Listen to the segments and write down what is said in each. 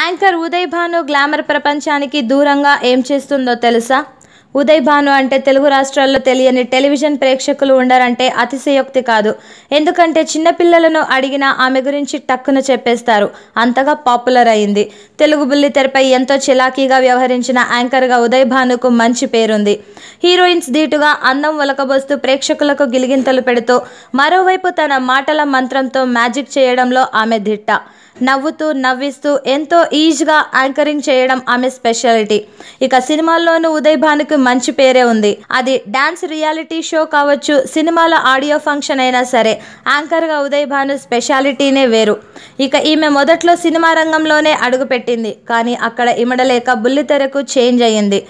Anchor Uday Bhanu glamour ప్రపంచానికి దూరంగా ఏం చేస్తుందో తెలుసా? ఉదయ్ భాను అంటే తెలుగు రాష్ట్రాల్లో తెలియని టెలివిజన్ ప్రేక్షకులు ఉండరంటే అతిశయోక్తి కాదు. ఎందుకంటే చిన్నపిల్లలను అడిగినా ఆమె గురించి టక్కున చెప్పేస్తారు. అంతగా పాపులర్ అయింది. తెలుగు బుల్లితెరపై ఎంతో చిలాకీగా వ్యవహరించిన యాంకర్గా ఉదయ్ భానుకు మంచి పేరుంది. హీరోయిన్స్ దీటుగా అందం ఒలకబోస్తూ ప్రేక్షకులకు గిలిగింతలు పెడుతూ, మరోవైపు తన మాటల మంత్రంతో మ్యాజిక్ చేయడంలో ఆమె దిట్ట. నవ్వుతూ నవ్విస్తూ ఎంతో ఈజీగా యాంకరింగ్ చేయడం ఆమె స్పెషాలిటీ. ఇక సినిమాల్లోనూ ఉదయ్ భానుకు మంచి పేరే ఉంది. అది డాన్స్ రియాలిటీ షో కావచ్చు, సినిమాల ఆడియో ఫంక్షన్ అయినా సరే యాంకర్గా ఉదయ్ భాను స్పెషాలిటీనే వేరు. ఇక ఈమె మొదట్లో సినిమా రంగంలోనే అడుగుపెట్టింది. కానీ అక్కడ ఇమడలేక బుల్లితెరకు చేంజ్ అయ్యింది.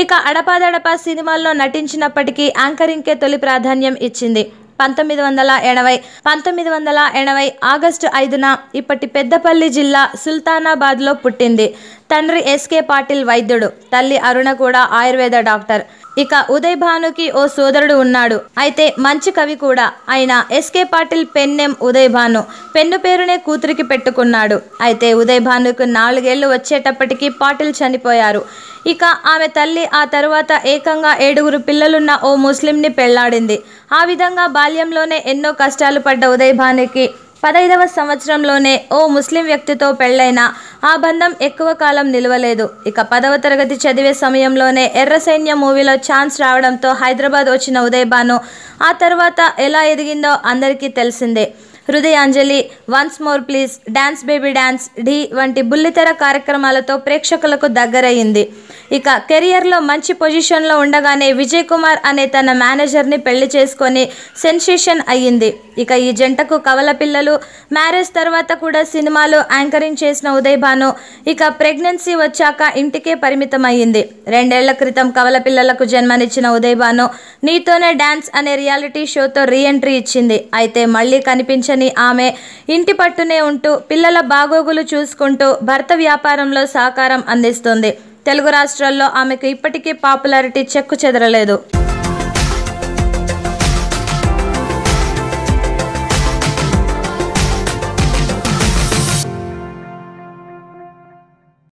ఇక అడపాదడపా సినిమాల్లో నటించినప్పటికీ యాంకరింగ్కే తొలి ప్రాధాన్యం ఇచ్చింది. 1980 ఆగస్టు 5న ఇప్పటి పెద్దపల్లి జిల్లా సుల్తానాబాద్లో పుట్టింది. తండ్రి ఎస్కే పాటిల్ వైద్యుడు, తల్లి అరుణ కూడా ఆయుర్వేద డాక్టర్. ఇక ఉదయ్ భానుకి ఓ సోదరుడు ఉన్నాడు. అయితే మంచి కవి కూడా. ఆయన ఎస్కే పాటిల్ పెన్నెం ఉదయ్ భాను. పెన్ను పేరునే కూతురికి పెట్టుకున్నాడు. అయితే ఉదయ్ భానుకు 4 ఏళ్లు వచ్చేటప్పటికి పాటిల్ చనిపోయారు. ఇక ఆమె తల్లి ఆ తరువాత ఏకంగా 7 పిల్లలున్న ఓ ముస్లింని పెళ్లాడింది. ఆ విధంగా బాల్యంలోనే ఎన్నో కష్టాలు పడ్డ ఉదయ్ భానుకి 15వ సంవత్సరంలోనే ఓ ముస్లిం వ్యక్తితో పెళ్లైన ఆ బంధం ఎక్కువ కాలం నిలవలేదు. ఇక 10వ తరగతి చదివే సమయంలోనే ఎర్ర సైన్యం మూవీలో ఛాన్స్ రావడంతో హైదరాబాద్ వచ్చిన ఉదయ్ భాను ఆ తర్వాత ఎలా ఎదిగిందో అందరికీ తెలిసిందే. హృదయాంజలి, once more please, dance baby dance, Dhee వంటి బుల్లితెర కార్యక్రమాలతో ప్రేక్షకులకు దగ్గరయ్యింది. ఇక కెరియర్లో మంచి పొజిషన్లో ఉండగానే విజయ్ కుమార్ అనే తన మేనేజర్ని పెళ్లి చేసుకొని సెన్సేషన్ అయ్యింది. ఇక ఈ జంటకు కవల పిల్లలు. మ్యారేజ్ తర్వాత కూడా సినిమాలు యాంకరింగ్ చేసిన ఉదయ్ భాను ఇక ప్రెగ్నెన్సీ వచ్చాక ఇంటికే పరిమితం అయ్యింది. 2 ఏళ్ల క్రితం కవల పిల్లలకు జన్మనిచ్చిన ఉదయ్ భాను నీతోనే డాన్స్ అనే రియాలిటీ షోతో రీఎంట్రీ ఇచ్చింది. అయితే మళ్ళీ కనిపించని ఆమె ఇంటి పట్టునే ఉంటూ పిల్లల బాగోగులు చూసుకుంటూ భర్త వ్యాపారంలో సహకారం అందిస్తుంది. తెలుగు రాష్ట్రాల్లో ఆమెకు ఇప్పటికీ పాపులారిటీ చెక్కు చెదరలేదు.